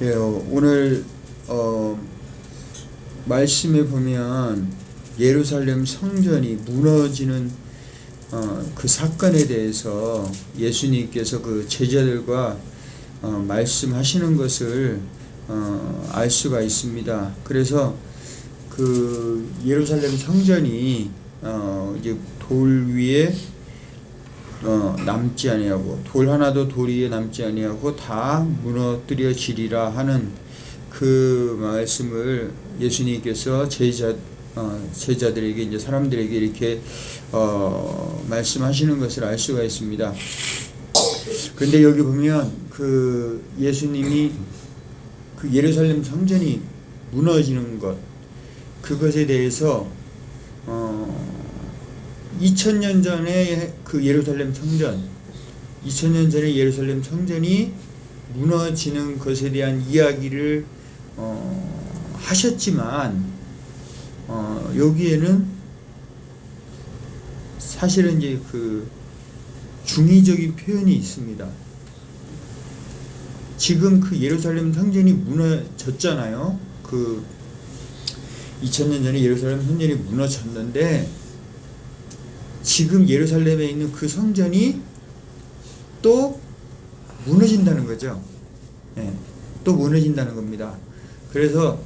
예, 오늘 말씀에 보면 예루살렘 성전이 무너지는 그 사건에 대해서 예수님께서 그 제자들과 말씀하시는 것을 알 수가 있습니다. 그래서 그 예루살렘 성전이 이제 돌 위에 남지 아니하고 돌 하나도 돌 위에 남지 아니하고 다 무너뜨려지리라 하는 그 말씀을 예수님께서 제자들에게 이제 사람들에게 이렇게 말씀하시는 것을 알 수가 있습니다. 그런데 여기 보면 그 예수님이 그 예루살렘 성전이 무너지는 것, 그것에 대해서 2000년 전에 그 예루살렘 성전, 2000년 전에 예루살렘 성전이 무너지는 것에 대한 이야기를 하셨지만 여기에는 사실은 이제 그 중의적인 표현이 있습니다. 지금 그 예루살렘 성전이 무너졌잖아요. 그 2000년 전에 예루살렘 성전이 무너졌는데 지금 예루살렘에 있는 그 성전이 또 무너진다는 거죠. 네, 또 무너진다는 겁니다. 그래서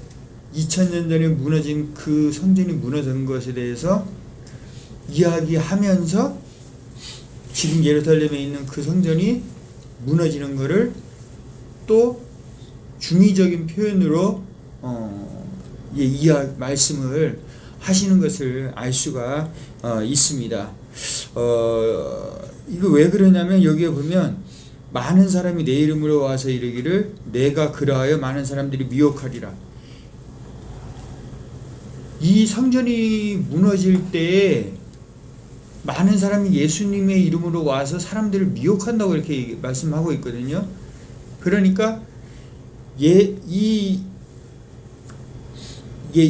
2000년 전에 무너진 그 성전이 무너진 것에 대해서 이야기하면서 지금 예루살렘에 있는 그 성전이 무너지는 것을 또 중의적인 표현으로 말씀을 하시는 것을 알 수가 있습니다. 이거 왜 그러냐면 여기에 보면 많은 사람이 내 이름으로 와서 이르기를 내가 그러하여 많은 사람들이 미혹하리라. 이 성전이 무너질 때에 많은 사람이 예수님의 이름으로 와서 사람들을 미혹한다고 이렇게 말씀하고 있거든요. 그러니까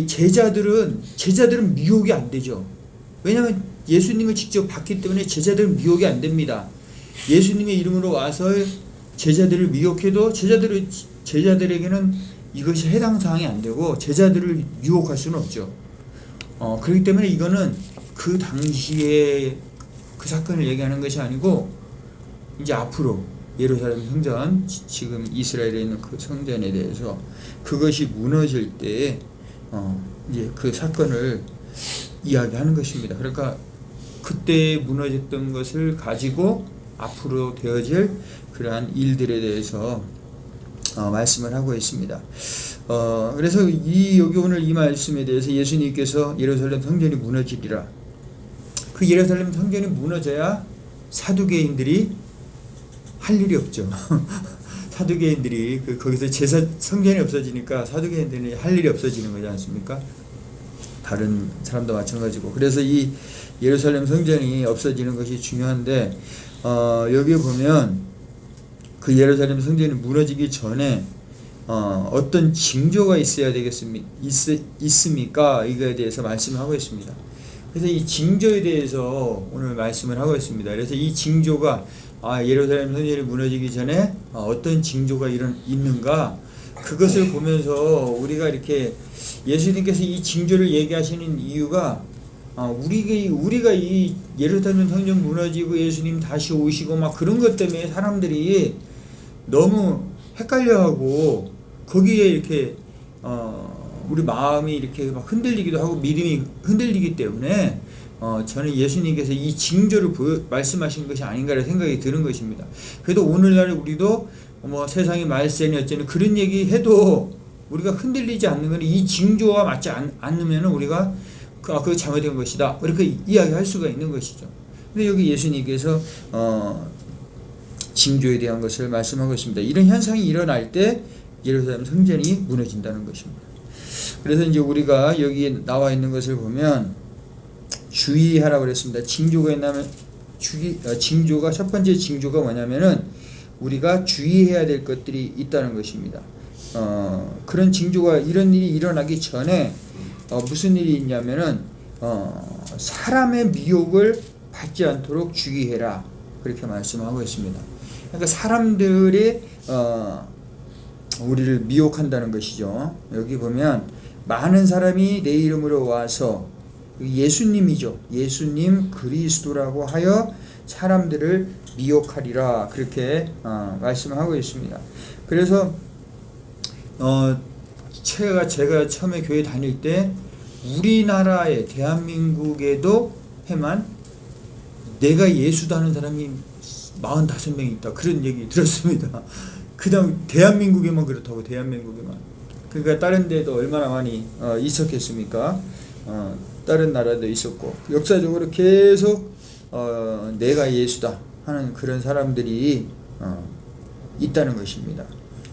제자들은 미혹이 안 되죠. 왜냐하면 예수님을 직접 봤기 때문에 제자들은 미혹이 안 됩니다. 예수님의 이름으로 와서 제자들을 미혹해도 제자들에게는 이것이 해당 사항이 안 되고 제자들을 유혹할 수는 없죠. 그렇기 때문에 이거는 그 당시에 그 사건을 얘기하는 것이 아니고 이제 앞으로 예루살렘 성전, 지금 이스라엘에 있는 그 성전에 대해서 그것이 무너질 때 이제 그 사건을 이야기하는 것입니다. 그러니까 그때 무너졌던 것을 가지고 앞으로 되어질 그러한 일들에 대해서 말씀을 하고 있습니다. 그래서 여기 오늘 이 말씀에 대해서 예수님께서 예루살렘 성전이 무너지리라. 그 예루살렘 성전이 무너져야 사두개인들이 할 일이 없죠. 사두개인들이 거기서 성전이 없어지니까 사두개인들이 할 일이 없어지는 거지 않습니까? 다른 사람도 마찬가지고. 그래서 이 예루살렘 성전이 없어지는 것이 중요한데 여기 보면 그 예루살렘 성전이 무너지기 전에 어떤 징조가 있어야 있습니까? 이거에 대해서 말씀을 하고 있습니다. 그래서 이 징조에 대해서 오늘 말씀을 하고 있습니다. 그래서 이 징조가 예루살렘 성전이 무너지기 전에 어떤 징조가 있는가, 그것을 보면서 우리가 이렇게 예수님께서 이 징조를 얘기하시는 이유가 우리가 이 예루살렘 성전 무너지고 예수님 다시 오시고 막 그런 것 때문에 사람들이 너무 헷갈려하고 거기에 이렇게 우리 마음이 이렇게 막 흔들리기도 하고 믿음이 흔들리기 때문에 저는 예수님께서 이 징조를 말씀하신 것이 아닌가라는 생각이 드는 것입니다. 그래도 오늘날 우리도 세상이 말세니 어쩌니 그런 얘기 해도 우리가 흔들리지 않는 건 이 징조와 맞지 않으면 우리가 그거 잘못된 것이다 이렇게 이야기할 수가 있는 것이죠. 근데 여기 예수님께서 징조에 대한 것을 말씀하고 있습니다. 이런 현상이 일어날 때 예루살렘 성전이 무너진다는 것입니다. 그래서 이제 우리가 여기 나와 있는 것을 보면 주의하라고 그랬습니다. 징조가 있냐면 징조가 첫 번째 징조가 뭐냐면은 우리가 주의해야 될 것들이 있다는 것입니다. 그런 징조가 이런 일이 일어나기 전에 무슨 일이 있냐면은 사람의 미혹을 받지 않도록 주의해라 그렇게 말씀하고 있습니다. 그러니까 사람들의 우리를 미혹한다는 것이죠. 여기 보면 많은 사람이 내 이름으로 와서, 예수님이죠. 예수님 그리스도라고 하여 사람들을 미혹하리라, 그렇게 말씀하고 있습니다. 그래서 제가 처음에 교회 다닐 때 우리나라에, 대한민국에도 해만 내가 예수다 하는 사람이 45명 있다, 그런 얘기 들었습니다. 그 다음 대한민국에만 그렇다고, 대한민국에만. 그러니까 다른 데도 얼마나 많이 있었겠습니까? 다른 나라도 있었고, 역사적으로 계속 내가 예수다 하는 그런 사람들이 있다는 것입니다.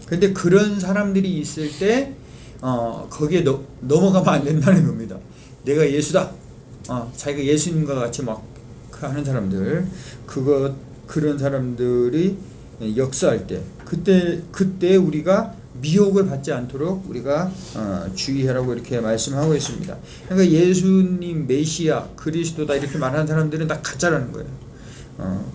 근데 그런 사람들이 있을 때 거기에 넘어가면 안 된다는 겁니다. 내가 예수다, 자기가 예수님과 같이 막 하는 사람들, 그런 사람들이 역사할 때, 그때 우리가 미혹을 받지 않도록 우리가 주의하라고 이렇게 말씀하고 있습니다. 그러니까 예수님 메시아 그리스도다 이렇게 말하는 사람들은 다 가짜라는 거예요.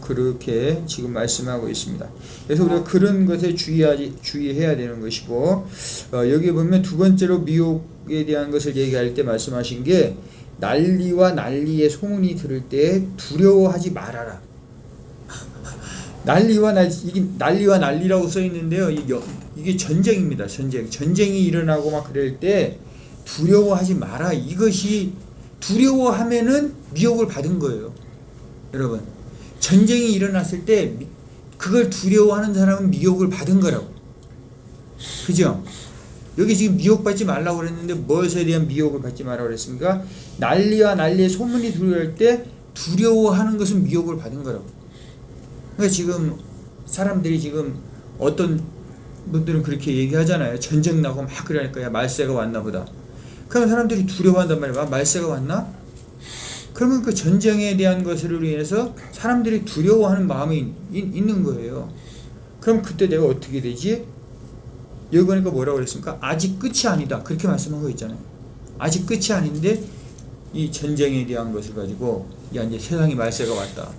그렇게 지금 말씀하고 있습니다. 그래서 우리가 그런 것에 주의해야 되는 것이고, 여기 보면 두 번째로 미혹에 대한 것을 얘기할 때 말씀하신 게, 난리와 난리의 소문이 들을 때 두려워하지 말아라. 난리와 난리라고 써 있는데요. 이게 전쟁입니다. 전쟁이 일어나고 막 그럴 때 두려워하지 마라. 이것이, 두려워하면은 미혹을 받은 거예요. 여러분, 전쟁이 일어났을 때 그걸 두려워하는 사람은 미혹을 받은 거라고. 그죠? 여기 지금 미혹받지 말라고 그랬는데 무엇에 대한 미혹을 받지 말라고 그랬습니까? 난리와 난리의 소문이 들어올 때 두려워하는 것은 미혹을 받은 거라고. 그러니까 지금 사람들이, 지금 어떤 분들은 그렇게 얘기하잖아요. 전쟁 나고 막 그러니까, 야, 말세가 왔나 보다. 그러면 사람들이 두려워한단 말이야. 말세가 왔나? 그러면 그 전쟁에 대한 것으로 인해서 사람들이 두려워하는 마음이 있는 거예요. 그럼 그때 내가 어떻게 되지? 여기 보니까 뭐라고 그랬습니까? 아직 끝이 아니다, 그렇게 말씀하고 있잖아요. 아직 끝이 아닌데 이 전쟁에 대한 것을 가지고, 야, 이제 세상에 말세가 왔다,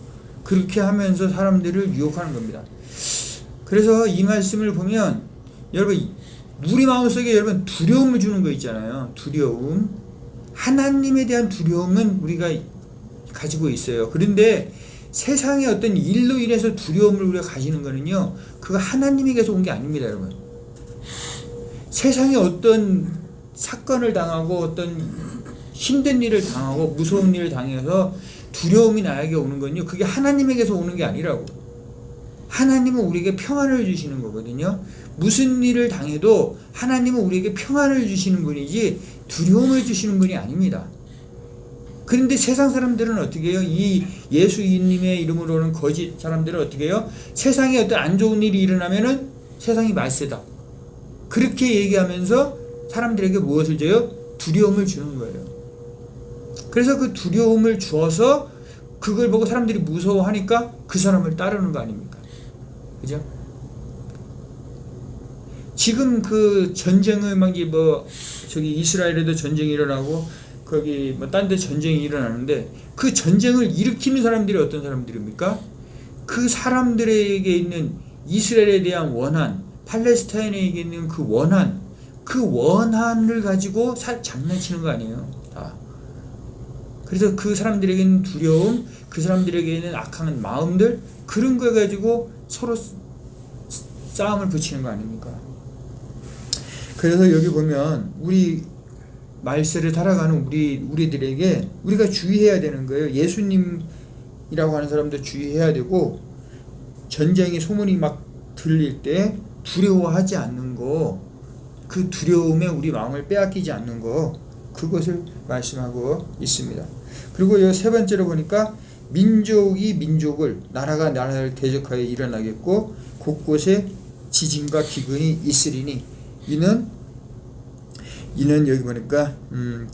그렇게 하면서 사람들을 유혹하는 겁니다. 그래서 이 말씀을 보면, 여러분, 우리 마음속에 여러분 두려움을 주는 거 있잖아요. 두려움. 하나님에 대한 두려움은 우리가 가지고 있어요. 그런데 세상의 어떤 일로 인해서 두려움을 우리가 가지는 거는요, 그거 하나님에게서 온 게 아닙니다, 여러분. 세상에 어떤 사건을 당하고, 어떤 힘든 일을 당하고, 무서운 일을 당해서 두려움이 나에게 오는 건요, 그게 하나님에게서 오는 게 아니라고. 하나님은 우리에게 평안을 주시는 거거든요. 무슨 일을 당해도 하나님은 우리에게 평안을 주시는 분이지 두려움을 주시는 분이 아닙니다. 그런데 세상 사람들은 어떻게 해요? 이 예수님의 이름으로는 거짓 사람들은 어떻게 해요? 세상에 어떤 안 좋은 일이 일어나면은 세상이 말세다, 그렇게 얘기하면서 사람들에게 무엇을 줘요? 두려움을 주는 거예요. 그래서 그 두려움을 주어서 그걸 보고 사람들이 무서워하니까 그 사람을 따르는 거 아닙니까? 그죠? 지금 그 전쟁을 저기 이스라엘에도 전쟁이 일어나고, 거기 딴 데 전쟁이 일어나는데, 그 전쟁을 일으키는 사람들이 어떤 사람들입니까? 그 사람들에게 있는 이스라엘에 대한 원한, 팔레스타인에게 있는 그 원한을 가지고 장난치는 거 아니에요, 다. 그래서 그 사람들에게는 두려움, 그 사람들에게는 악한 마음들, 그런 거 가지고 서로 싸움을 붙이는 거 아닙니까? 그래서 여기 보면 우리 말세를 살아가는 우리들에게 우리가 주의해야 되는 거예요. 예수님이라고 하는 사람도 주의해야 되고, 전쟁의 소문이 막 들릴 때 두려워하지 않는 거, 그 두려움에 우리 마음을 빼앗기지 않는 거, 그것을 말씀하고 있습니다. 그리고 이 세 번째로 보니까, 민족이 민족을, 나라가 나라를 대적하여 일어나겠고 곳곳에 지진과 기근이 있으리니 이는 여기 보니까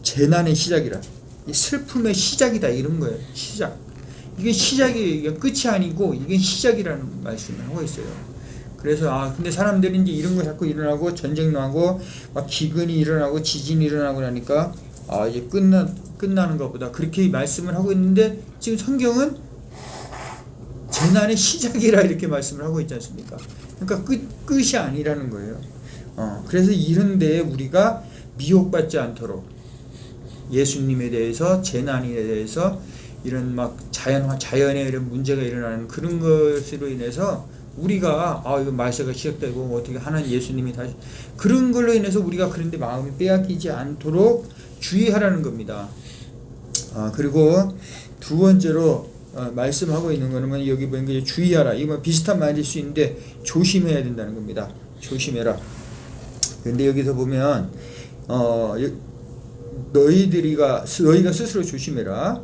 재난의 시작이라, 이 슬픔의 시작이다, 이런 거예요. 시작. 이게 시작이, 이게 끝이 아니고 이게 시작이라는 말씀을 하고 있어요. 그래서 근데 사람들이 이제 이런 거 자꾸 일어나고, 전쟁 나고 막 기근이 일어나고 지진이 일어나고 나니까 이제 끝나는 것보다, 그렇게 말씀을 하고 있는데, 지금 성경은 재난의 시작이라 이렇게 말씀을 하고 있지 않습니까? 그러니까 끝이 아니라는 거예요. 그래서 이런 데에 우리가 미혹받지 않도록 예수님에 대해서, 재난에 대해서 이런 막 자연에 이런 문제가 일어나는 그런 것으로 인해서 우리가 이거 말세가 시작되고 어떻게 하나님 예수님이 다시 그런 걸로 인해서 우리가 그런데 마음이 빼앗기지 않도록 주의하라는 겁니다. 그리고 두 번째로 말씀하고 있는 거는 여기 보니까 주의하라. 이거 비슷한 말일 수 있는데 조심해야 된다는 겁니다. 조심해라. 근데 여기서 보면 너희가 스스로 조심해라.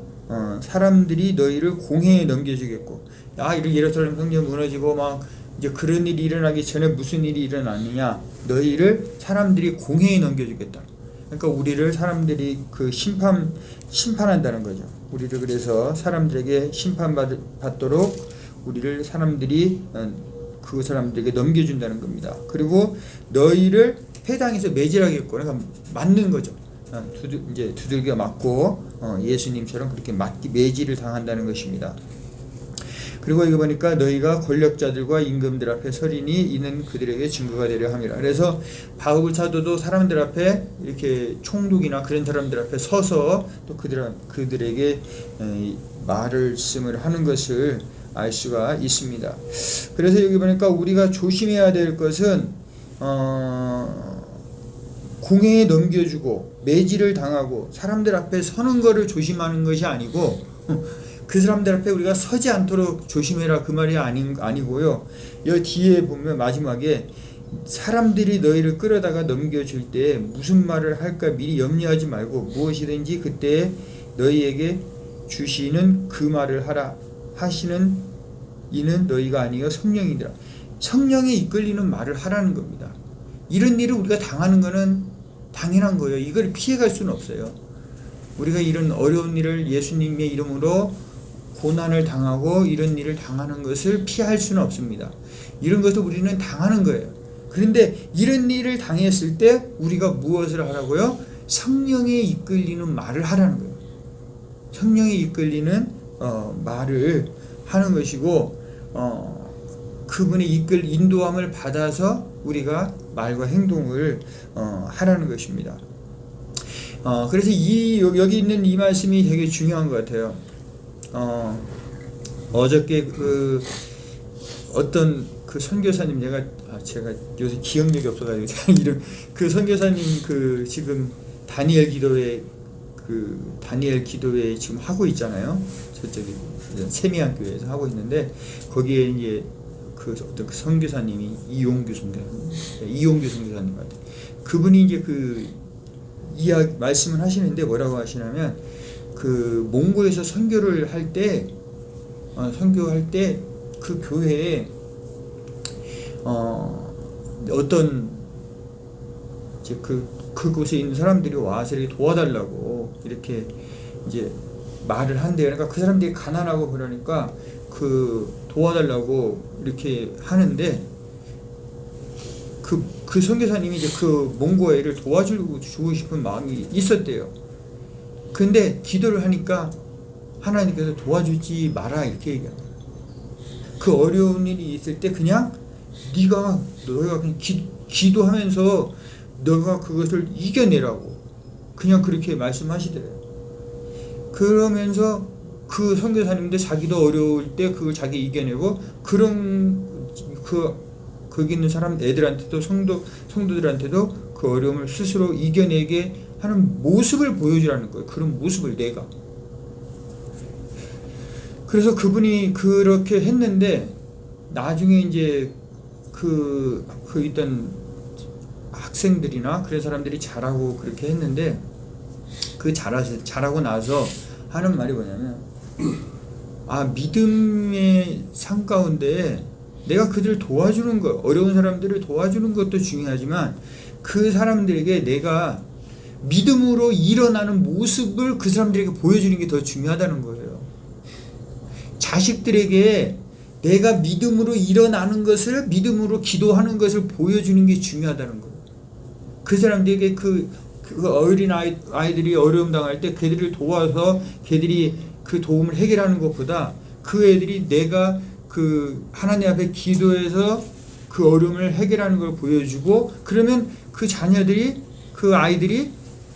사람들이 너희를 공회에 넘겨주겠고, 이런 예루살렘 성전 무너지고 막 이제 그런 일이 일어나기 전에 무슨 일이 일어나느냐? 너희를 사람들이 공회에 넘겨주겠다. 그러니까 우리를 사람들이 그 심판한다는 거죠. 우리를 그래서 사람들에게 심판받도록 우리를 사람들이 그 사람들에게 넘겨준다는 겁니다. 그리고 너희를 회당에서 매질하겠고, 그러니까 맞는 거죠. 이제 두들겨 맞고 예수님처럼 그렇게 매질을 당한다는 것입니다. 그리고 이거 보니까 너희가 권력자들과 임금들 앞에 서리니 이는 그들에게 증거가 되려 함이라. 그래서 바울 사도도 사람들 앞에 이렇게 총독이나 그런 사람들 앞에 서서 또 그들에게 말씀을 하는 것을 알 수가 있습니다. 그래서 여기 보니까 우리가 조심해야 될 것은 공회에 넘겨주고 매질을 당하고 사람들 앞에 서는 거를 조심하는 것이 아니고 그 사람들 앞에 우리가 서지 않도록 조심해라 그 말이 아니고요. 여기 뒤에 보면 마지막에 사람들이 너희를 끌어다가 넘겨줄 때 무슨 말을 할까 미리 염려하지 말고 무엇이든지 그때 너희에게 주시는 그 말을 하라 하시는 이는 너희가 아니여 성령이더라. 성령에 이끌리는 말을 하라는 겁니다. 이런 일을 우리가 당하는 것은 당연한 거예요. 이걸 피해갈 수는 없어요. 우리가 이런 어려운 일을 예수님의 이름으로 고난을 당하고 이런 일을 당하는 것을 피할 수는 없습니다. 이런 것도 우리는 당하는 거예요. 그런데 이런 일을 당했을 때 우리가 무엇을 하라고요? 성령에 이끌리는 말을 하라는 거예요. 성령에 이끌리는 말을 하는 것이고 그분의 인도함을 받아서 우리가 말과 행동을 하라는 것입니다. 그래서 여기 있는 이 말씀이 되게 중요한 것 같아요. 어저께 어떤 선교사님 제가 요새 기억력이 없어가지고 이름 그 선교사님 지금 다니엘 기도회 지금 하고 있잖아요. 저쪽에 세미안 교회에서 하고 있는데 거기에 이제 어떤 선교사님이 이용규 선교사님 같아요. 그분이 이제 말씀을 하시는데 뭐라고 하시냐면 몽고에서 선교를 할 때 그 교회에 어떤 이제 그곳에 있는 사람들이 와서 이렇게 도와달라고 이렇게 이제 말을 한대요. 그러니까 그 사람들이 가난하고 그러니까 도와달라고 이렇게 하는데 그 선교사님이 이제 몽고애를 도와주고 싶은 마음이 있었대요. 근데 기도를 하니까 하나님께서 도와주지 마라 이렇게 얘기합니다. 그 어려운 일이 있을 때 그냥 너희가 그냥 기도하면서 너가 그것을 이겨내라고 그냥 그렇게 말씀하시더래요. 그러면서 그 선교사님도 자기도 어려울 때 그걸 자기 이겨내고 거기 있는 애들한테도 성도들한테도 그 어려움을 스스로 이겨내게 하는 모습을 보여주라는 거예요. 그런 모습을 내가. 그래서 그분이 그렇게 했는데 나중에 이제 있던 학생들이나 그런 사람들이 잘하고 그렇게 했는데 잘하고 나서 하는 말이 뭐냐면 믿음의 삶 가운데 내가 그들을 도와주는 것, 어려운 사람들을 도와주는 것도 중요하지만 그 사람들에게 내가 믿음으로 일어나는 모습을 그 사람들에게 보여주는 게 더 중요하다는 거예요. 자식들에게 내가 믿음으로 일어나는 것을, 믿음으로 기도하는 것을 보여주는 게 중요하다는 거예요. 그 사람들에게 그 어린 아이들이 어려움 당할 때 걔들을 도와서 걔들이 그 도움을 해결하는 것보다 그 애들이 내가 하나님 앞에 기도해서 그 어려움을 해결하는 걸 보여주고, 그러면 그 자녀들이, 그 아이들이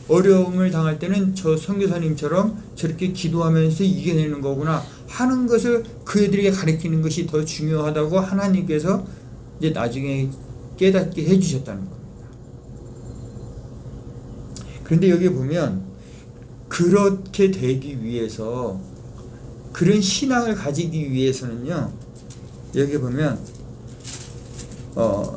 어려움을 당할 때는 저 선교사님처럼 저렇게 기도하면서 이겨내는 거구나 하는 것을 그 애들에게 가르치는 것이 더 중요하다고 하나님께서 이제 나중에 깨닫게 해주셨다는 겁니다. 그런데 여기 보면 그렇게 되기 위해서, 그런 신앙을 가지기 위해서는요, 여기 보면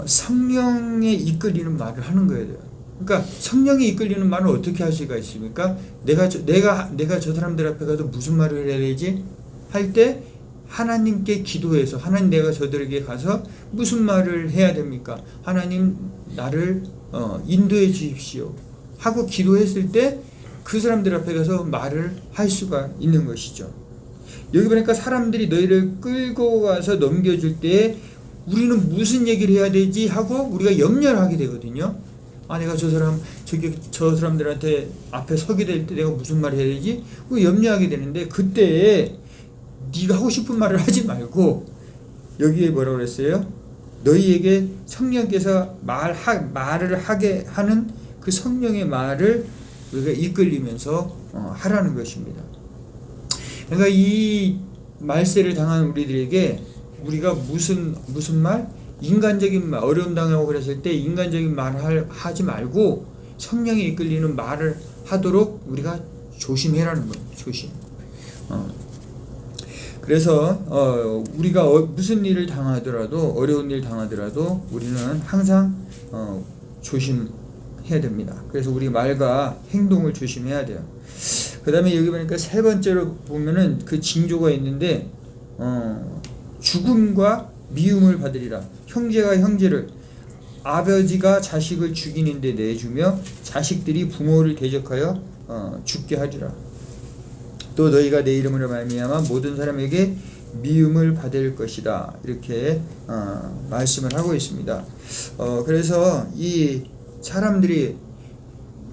성령에 이끌리는 말을 하는 거예요. 그러니까 성령이 이끌리는 말을 어떻게 할 수가 있습니까? 내가 저 사람들 앞에 가서 무슨 말을 해야 되지? 할 때 하나님께 기도해서, 하나님, 내가 저들에게 가서 무슨 말을 해야 됩니까? 하나님, 나를 인도해 주십시오 하고 기도했을 때 그 사람들 앞에 가서 말을 할 수가 있는 것이죠. 여기 보니까 사람들이 너희를 끌고 가서 넘겨줄 때 우리는 무슨 얘기를 해야 되지 하고 우리가 염려를 하게 되거든요. 내가 저 사람들한테 앞에 서게 될 때 내가 무슨 말을 해야 되지? 염려하게 되는데, 그때 네가 하고 싶은 말을 하지 말고, 여기에 뭐라고 그랬어요? 너희에게 성령께서 말을 하게 하는 그 성령의 말을 우리가 이끌리면서 하라는 것입니다. 그러니까 이 말세를 당한 우리들에게 우리가 무슨 말? 인간적인 말, 어려움 당하고 그랬을 때 인간적인 말을 하지 말고 성령에 이끌리는 말을 하도록 우리가 조심해라는 거예요. 조심. 그래서 우리가 무슨 일을 당하더라도, 어려운 일 당하더라도 우리는 항상 조심해야 됩니다. 그래서 우리 말과 행동을 조심해야 돼요. 그 다음에 여기 보니까 세 번째로 보면은 그 징조가 있는데, 죽음과 미움을 받으리라. 형제가 형제를, 아버지가 자식을 죽이는 데 내주며 자식들이 부모를 대적하여 죽게 하리라. 또 너희가 내 이름으로 말미암아 모든 사람에게 미움을 받을 것이다. 이렇게 말씀을 하고 있습니다. 그래서 이 사람들이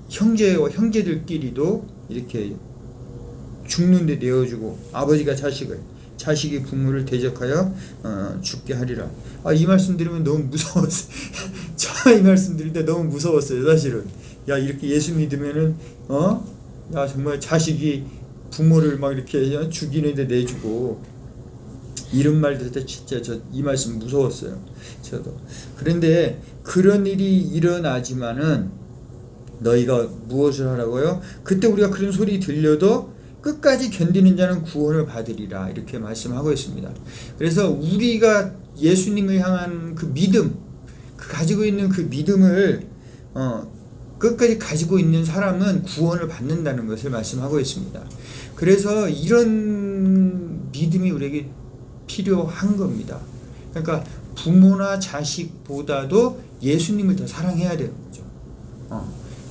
형제와 형제들끼리도 이렇게 죽는 데 내어주고, 아버지가 자식이 부모를 대적하여 죽게 하리라. 이 말씀 들으면 너무 무서웠어요. 이 말씀 들을 때 너무 무서웠어요, 사실은. 이렇게 예수 믿으면은 정말 자식이 부모를 막 이렇게 죽이는데 내주고, 이런 말 들을 때 진짜 이 말씀 무서웠어요, 저도. 그런데 그런 일이 일어나지만은 너희가 무엇을 하라고요? 그때 우리가 그런 소리 들려도 끝까지 견디는 자는 구원을 받으리라. 이렇게 말씀하고 있습니다. 그래서 우리가 예수님을 향한 그 믿음, 가지고 있는 그 믿음을 끝까지 가지고 있는 사람은 구원을 받는다는 것을 말씀하고 있습니다. 그래서 이런 믿음이 우리에게 필요한 겁니다. 그러니까 부모나 자식보다도 예수님을 더 사랑해야 되는 거죠.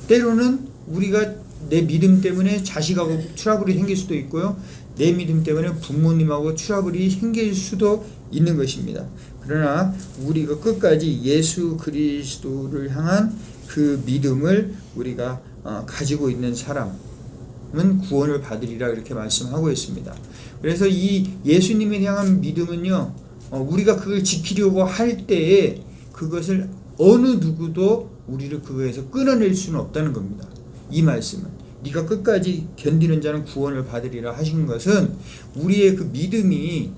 때로는 우리가 내 믿음 때문에 자식하고 트러블이 생길 수도 있고요, 내 믿음 때문에 부모님하고 트러블이 생길 수도 있는 것입니다. 그러나 우리가 끝까지 예수 그리스도를 향한 그 믿음을 우리가 가지고 있는 사람은 구원을 받으리라. 이렇게 말씀하고 있습니다. 그래서 이 예수님에 향한 믿음은요, 우리가 그걸 지키려고 할 때에 그것을 어느 누구도 우리를 그거에서 끊어낼 수는 없다는 겁니다. 이 말씀은, 네가 끝까지 견디는 자는 구원을 받으리라 하신 것은 우리의 그 믿음이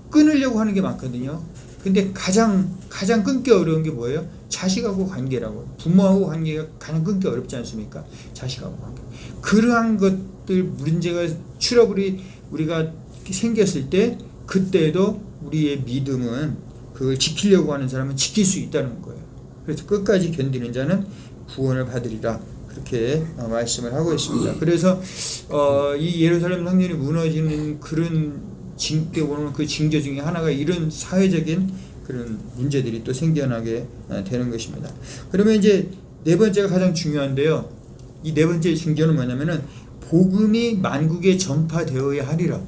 끊으려고 하는 게 많거든요. 근데 가장 끊기 어려운 게 뭐예요? 자식하고 관계라고. 부모하고 관계가 가장 끊기 어렵지 않습니까? 자식하고 관계. 그러한 것들, 문제가, 트러블이 우리가 생겼을 때, 그때도 우리의 믿음은, 그걸 지키려고 하는 사람은 지킬 수 있다는 거예요. 그래서 끝까지 견디는 자는 구원을 받으리라. 그렇게 말씀을 하고 있습니다. 그래서 이 예루살렘 성전이 무너지는 그런 때 보는 그 징조 중에 하나가 이런 사회적인 그런 문제들이 또 생겨나게 되는 것입니다. 그러면 이제 네 번째가 가장 중요한데요. 이 네 번째 징조는 뭐냐면은 복음이 만국에 전파되어야 하리라.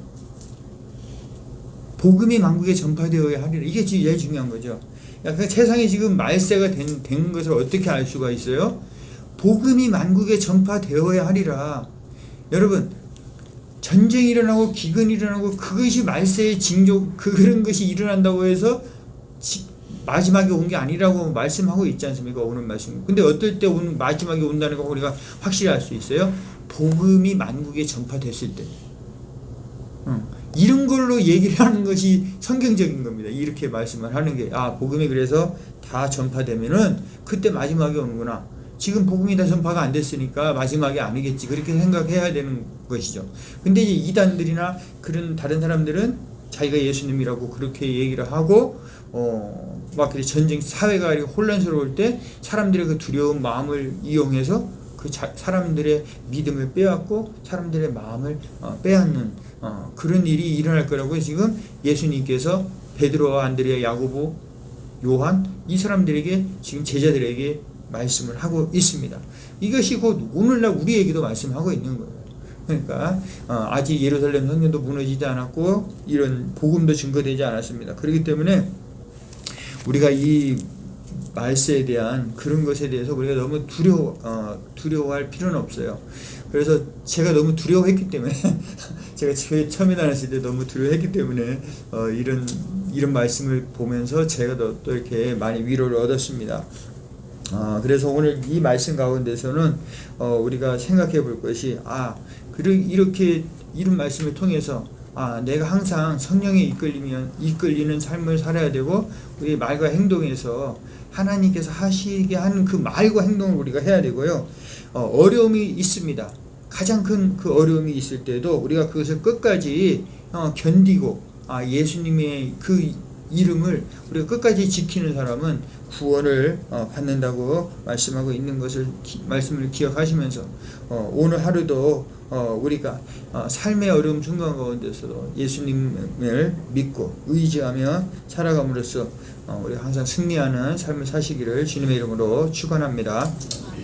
복음이 만국에 전파되어야 하리라. 이게 제일 중요한 거죠. 그 세상에 지금 말세가 된 것을 어떻게 알 수가 있어요? 복음이 만국에 전파되어야 하리라. 여러분, 전쟁이 일어나고 기근이 일어나고 그것이 말세의 징조, 그런 것이 일어난다고 해서 마지막에 온 게 아니라고 말씀하고 있지 않습니까? 오는 말씀. 근데 어떨 때 오는 마지막에 온다는 거 우리가 확실히 알 수 있어요? 복음이 만국에 전파됐을 때. 이런 걸로 얘기를 하는 것이 성경적인 겁니다. 이렇게 말씀을 하는 게, 복음이 그래서 다 전파되면은 그때 마지막에 오는구나. 지금 복음이 다 전파가 안 됐으니까 마지막이 아니겠지. 그렇게 생각해야 되는 것이죠. 근데 이제 이단들이나 그런 다른 사람들은 자기가 예수님이라고 그렇게 얘기를 하고, 막 그래 전쟁, 사회가 이렇게 혼란스러울 때 사람들의 그 두려운 마음을 이용해서 사람들의 믿음을 빼앗고 사람들의 마음을 빼앗는 그런 일이 일어날 거라고 지금 예수님께서 베드로와 안드레아, 야고보, 요한 이 사람들에게 지금 제자들에게 말씀을 하고 있습니다. 이것이 곧 오늘날 우리에게도 말씀하고 있는 거예요. 그러니까 아직 예루살렘 성전도 무너지지 않았고 이런 복음도 증거되지 않았습니다. 그렇기 때문에 우리가 이 말세에 대한 그런 것에 대해서 우리가 너무 두려워할 필요는 없어요. 그래서 제가 너무 두려워했기 때문에 제가 교회 처음에 다녔을 때 너무 두려워했기 때문에 이런 말씀을 보면서 제가 또 이렇게 많이 위로를 얻었습니다. 그래서 오늘 이 말씀 가운데서는 우리가 생각해 볼 것이 이렇게 이런 말씀을 통해서 내가 항상 성령에 이끌리는 삶을 살아야 되고 우리의 말과 행동에서 하나님께서 하시게 하는 그 말과 행동을 우리가 해야 되고요. 어려움이 있습니다. 가장 큰 그 어려움이 있을 때도 우리가 그것을 끝까지 견디고 예수님의 그 이름을 우리가 끝까지 지키는 사람은 구원을 받는다고 말씀하고 있는 말씀을 기억하시면서 오늘 하루도 우리가 삶의 어려움 순간 가운데서도 예수님을 믿고 의지하며 살아감으로써 우리가 항상 승리하는 삶을 사시기를 주님의 이름으로 축원합니다.